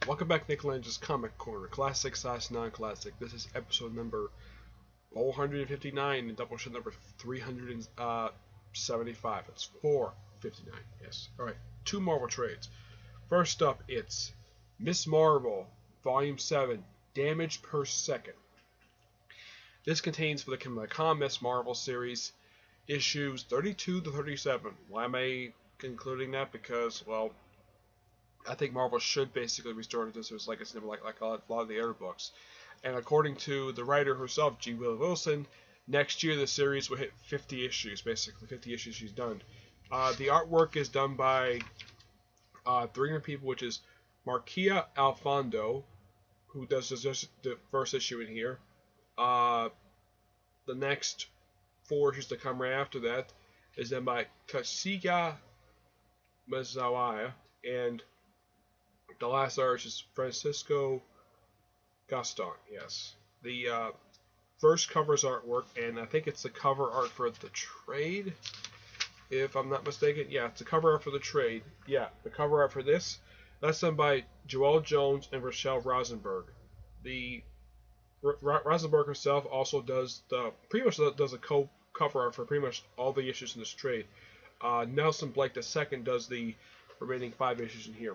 Welcome back to Nick Lenz's Comic Corner, classic / non-classic. This is episode number 459 and Doubleshot number 375. It's 459, yes. Alright, two Marvel trades. First up, it's Miss Marvel, Volume 7, Damage Per Second. This contains, for the Comic Miss Marvel series, issues 32 to 37. Why am I concluding that? Because, well, I think Marvel should basically restore this as like it's never like a lot of the other books. And according to the writer herself, G. Wilson, next year the series will hit 50 issues, basically 50 issues she's done. The artwork is done by 300 people, which is Marquia Alfondo, who does just the first issue in here. The next 4 issues to come right after that is done by Katsuya Mizawa, and the last artist is Francisco Gaston. Yes, the first cover's artwork, and I think it's the cover art for the trade, if I'm not mistaken. Yeah, it's the cover art for the trade. Yeah, the cover art for this, that's done by Joelle Jones and Rochelle Rosenberg. The Rosenberg herself also does pretty much does a cover art for pretty much all the issues in this trade. Nelson Blake II does the remaining 5 issues in here.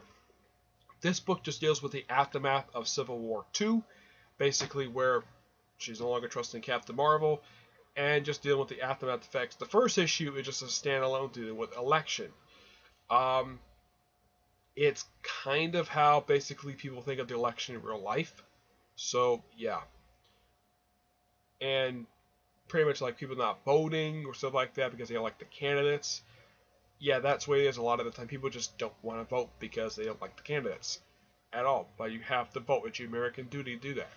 This book just deals with the aftermath of Civil War II, basically where she's no longer trusting Captain Marvel, and just dealing with the aftermath effects. The first issue is just a standalone dealing with election. It's kind of how basically people think of the election in real life. So yeah, and pretty much like people not voting or stuff like that because they don't like the candidates. Yeah, that's the way it is a lot of the time. People just don't want to vote because they don't like the candidates at all. But you have to vote. It's your American duty to do that.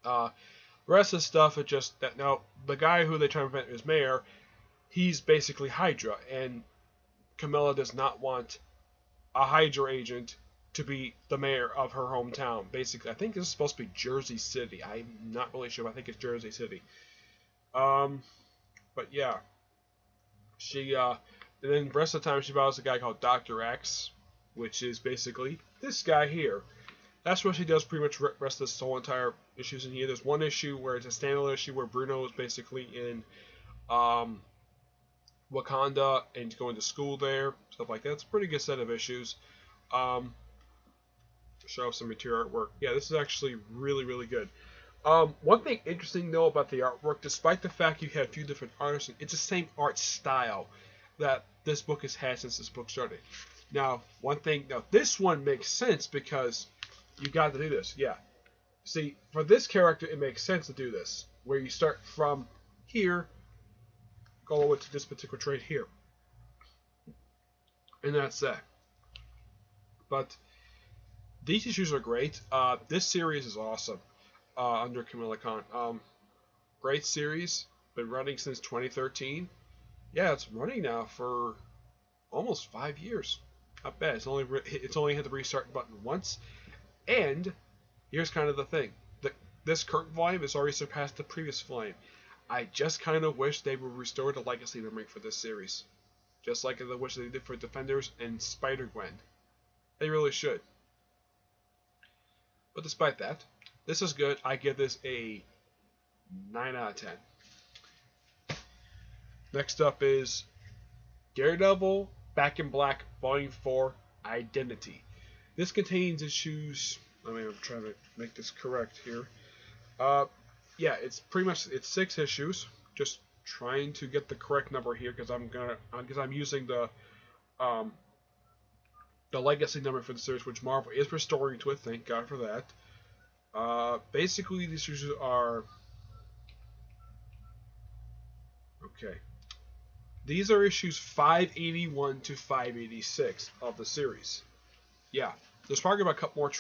The rest of the stuff is just that now the guy who they try to prevent as mayor, he's basically Hydra, and Camilla does not want a Hydra agent to be the mayor of her hometown. Basically, I think this is supposed to be Jersey City. I'm not really sure, but I think it's Jersey City. But yeah, she and then the rest of the time she battles a guy called Dr. X, which is basically this guy here. That's what she does pretty much the rest of this whole entire issues in here. There's one issue where it's a standalone issue where Bruno is basically in Wakanda and going to school there, stuff like that. It's a pretty good set of issues. Show off some material artwork. Yeah, this is actually really, really good. One thing interesting though about the artwork, despite the fact you have a few different artists, it's the same art style that this book has had since this book started. Now, this one makes sense because you got to do this. Yeah. See, for this character, it makes sense to do this, where you start from here, go over to this particular trade here. And that's that. But these issues are great. This series is awesome under Camilla Khan. Great series. Been running since 2013. Yeah, it's running now for almost 5 years. Not bad. It's only hit the restart button once. And here's kind of the thing: this current volume has already surpassed the previous volume. I just kind of wish they would restore the legacy memory for this series, just like I wish they did for Defenders and Spider-Gwen. They really should. But despite that, this is good. I give this a 9 out of 10. Next up is Daredevil, Back in Black, Volume 4, Identity. This contains issues. I'm trying to make this correct here. Yeah, it's pretty much 6 issues. Just trying to get the correct number here because I'm using the legacy number for the series, which Marvel is restoring to it. Thank God for that. Basically, these issues are okay. These are issues 581 to 586 of the series. Yeah, there's probably about a couple more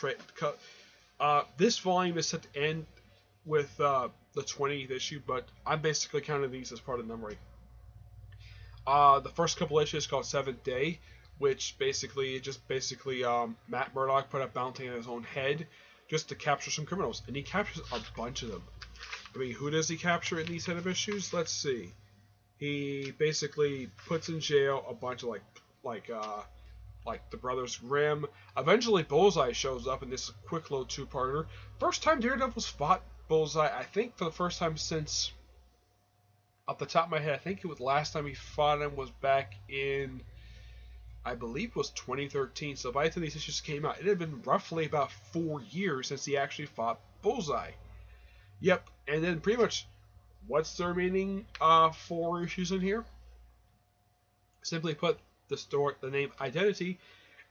this volume is set to end with the 20th issue, but I'm basically counting these as part of the numbering. The first couple issues called Seventh Day, which basically Matt Murdock put a bounty on his own head just to capture some criminals, and he captures a bunch of them. I mean, who does he capture in these set of issues? Let's see. He basically puts in jail a bunch of like like the Brothers Grimm. Eventually, Bullseye shows up in this quick little two-parter. First time Daredevil's fought Bullseye, I think, for the first time since, off the top of my head, I think it was last time he fought him was back in, I believe it was 2013. So by the time these issues came out, it had been roughly about 4 years since he actually fought Bullseye. Yep, and then pretty much, what's the remaining 4 issues in here? Simply put, the name Identity,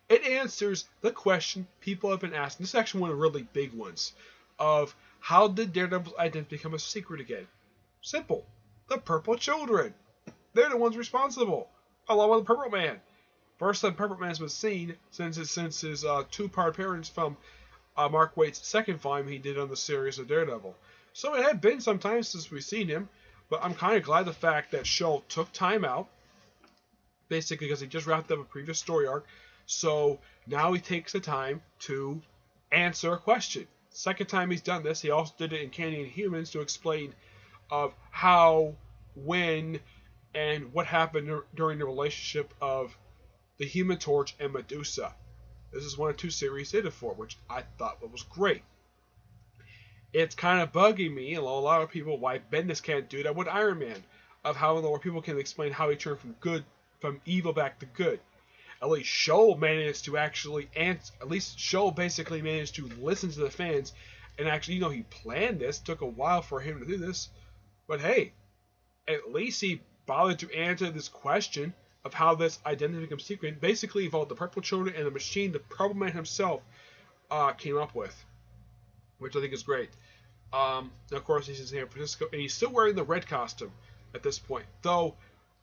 it answers the question people have been asking. This is actually one of the really big ones, of how did Daredevil's identity become a secret again? Simple. The Purple Children. They're the ones responsible, along with the Purple Man. First time Purple Man's been seen since his two-part appearance from Mark Waid's second volume he did on the series of Daredevil. So it had been some time since we've seen him, but I'm kind of glad the fact that Shaw took time out, basically because he just wrapped up a previous story arc, so now he takes the time to answer a question. Second time he's done this, he also did it in Candy and Humans to explain of how, when, and what happened during the relationship of the Human Torch and Medusa. This is one of 2 series he did it for, which I thought was great. It's kind of bugging me, and a lot of people, why Bendis can't do that with Iron Man, of how in the world people can explain how he turned from evil back to good. At least Shaw managed to actually answer. At least Shaw basically managed to listen to the fans, and actually, he planned this. It took a while for him to do this, but hey, at least he bothered to answer this question of how this identity becomes secret. Basically, involved the Purple Children and the machine the Purple Man himself came up with, which I think is great. Now, of course, he's in San Francisco, and he's still wearing the red costume at this point, though.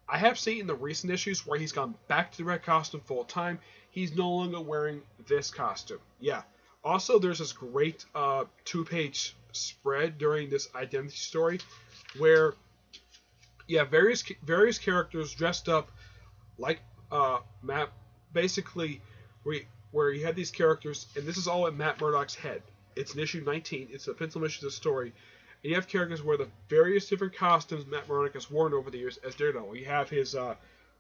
I have seen in the recent issues where he's gone back to the red costume full time. He's no longer wearing this costume. Yeah. Also, there's this great 2-page spread during this identity story where, yeah, various characters dressed up like Matt. Basically, where you had these characters, and this is all in Matt Murdock's head. It's in issue 19. It's a pencil issue of the story. And you have characters wear the various different costumes Matt Murdock has worn over the years as Daredevil. You have his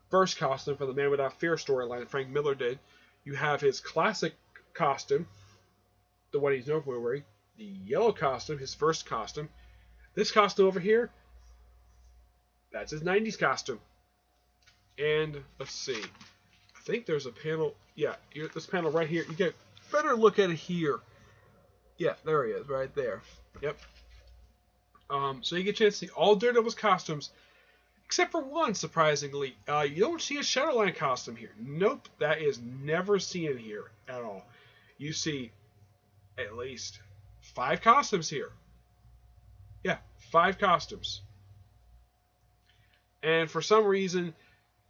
first costume from the Man Without Fear storyline Frank Miller did. You have his classic costume, the one he's known for wearing. The yellow costume, his first costume. This costume over here, that's his 90s costume. And let's see. I think there's a panel. Yeah, this panel right here. You get a better look at it here. Yeah, there he is, right there. Yep. So you get a chance to see all Daredevil's costumes, except for one, surprisingly. You don't see a Shadowland costume here. Nope, that is never seen here at all. You see at least 5 costumes here. Yeah, 5 costumes. And for some reason,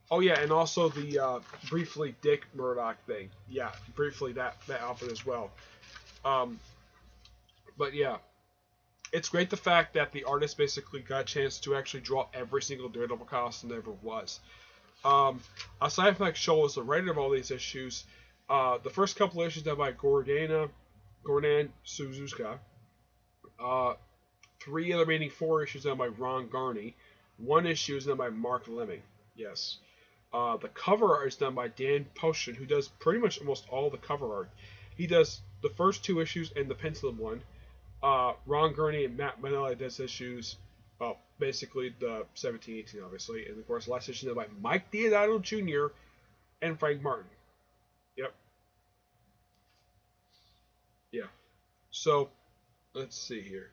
oh yeah, and also the briefly Dick Murdoch thing. Yeah, briefly that outfit as well. But yeah. It's great the fact that the artist basically got a chance to actually draw every single Daredevil costume there ever was. Aside from Shaw was the writer of all these issues, the first couple of issues done by Gordon Suzuka, 3 of the remaining 4 issues done by Ron Garney, 1 issue is done by Mark Lemming. Yes. The cover art is done by Dan Potion, who does pretty much almost all the cover art. He does the first 2 issues and the penciled one. Ron Gurney and Matt Manella does issues, well, basically the 17-18, obviously, and of course, last issue done by Mike Deodato Jr. and Frank Martin. Yep. Yeah. So, let's see here.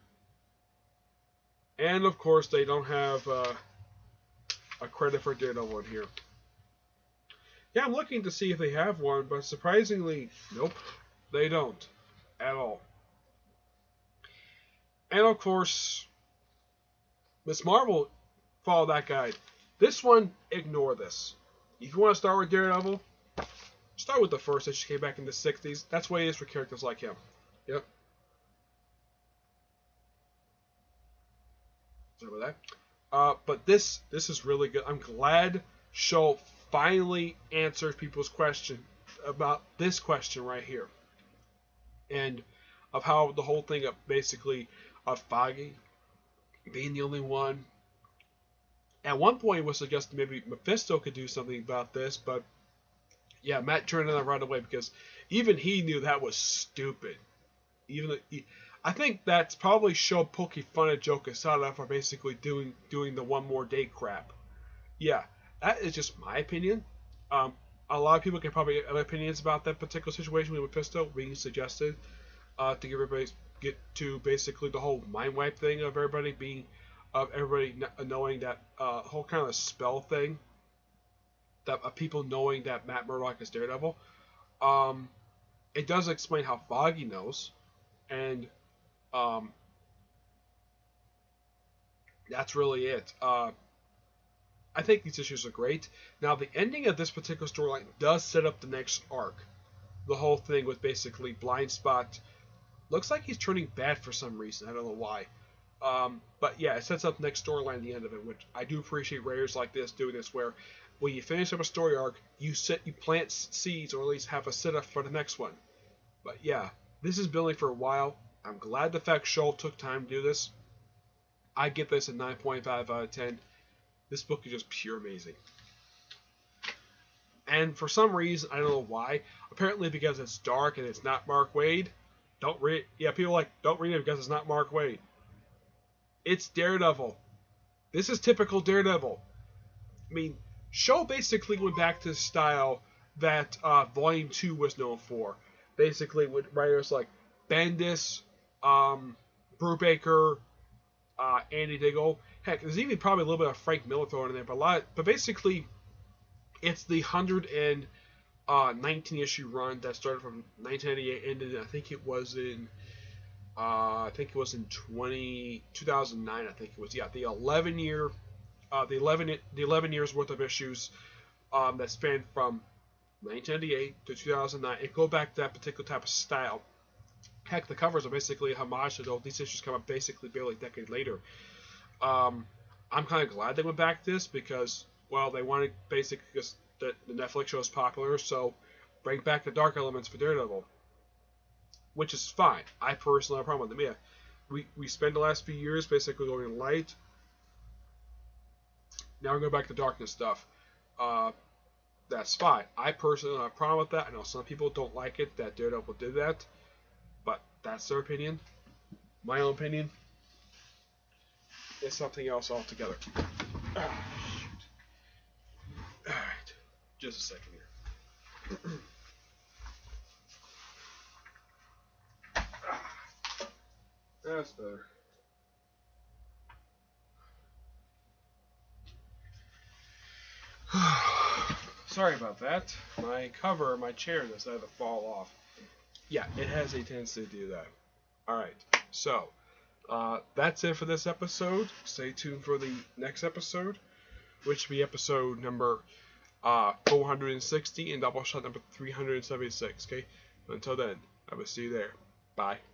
And of course, they don't have a credit for Daredevil in here. Yeah, I'm looking to see if they have one, but surprisingly, nope, they don't at all. And of course, Miss Marvel followed that guide. This one, ignore this. If you want to start with Daredevil, start with the first issue came back in the 60s. That's the way it is for characters like him. Yep. Sorry about that. But this is really good. I'm glad Shaw finally answered people's question about this question right here. And of how the whole thing of basically of Foggy being the only one. At one point it was suggested maybe Mephisto could do something about this, but Yeah, Matt turned it on right away because even he knew that was stupid. I think that's probably show poking fun at Joe Quesada for basically doing the one more day crap. Yeah, that is just my opinion. Um, a lot of people can probably have opinions about that particular situation with Mephisto being suggested to give everybody get to basically the whole mind wipe thing of everybody knowing that whole kind of spell thing that people knowing that Matt Murdock is Daredevil. Um, it does explain how Foggy knows, and um, that's really it. I think these issues are great. Now, the ending of this particular storyline does set up the next arc. The whole thing with basically Blind Spot looks like he's turning bad for some reason. I don't know why. But yeah, it sets up the next storyline at the end of it, which I do appreciate writers like this doing this, where when you finish up a story arc, you plant seeds, or at least have a setup for the next one. But yeah, this is building for a while. I'm glad the fact Scholl took time to do this. I get this at 9.5 out of 10. This book is just pure amazing. And for some reason, I don't know why, apparently because it's dark and it's not Mark Waid, don't read. Yeah, people are like, don't read it because it's not Mark Waid. It's Daredevil. This is typical Daredevil. I mean, Scholl basically went back to the style that Volume 2 was known for. Basically, with writers like Bendis, Brubaker, Andy Diggle. Heck, there's even probably a little bit of Frank Miller thrown in there, but basically, it's the 119 issue run that started from 1998, ended. I think it was in 2009. I think it was, yeah, the 11 years worth of issues that spanned from 1998 to 2009. It go back to that particular type of style. Heck, the covers are basically a homage to those. These issues come up basically barely a decade later. I'm kind of glad they went back to this because, well, they wanted basically because the Netflix show is popular, so bring back the dark elements for Daredevil, which is fine. I personally have a problem with them. Yeah, we spent the last few years basically going light. Now we're going back to darkness stuff. That's fine. I personally don't have a problem with that. I know some people don't like it that Daredevil did that, but that's their opinion. My own opinion is something else altogether. Alright, just a second here. That's better. Sorry about that. My chair decided to fall off. Yeah, it has a tendency to do that. Alright, so that's it for this episode. Stay tuned for the next episode, which will be episode number 460 and Doubleshot number 376. Okay, until then, I will see you there. Bye.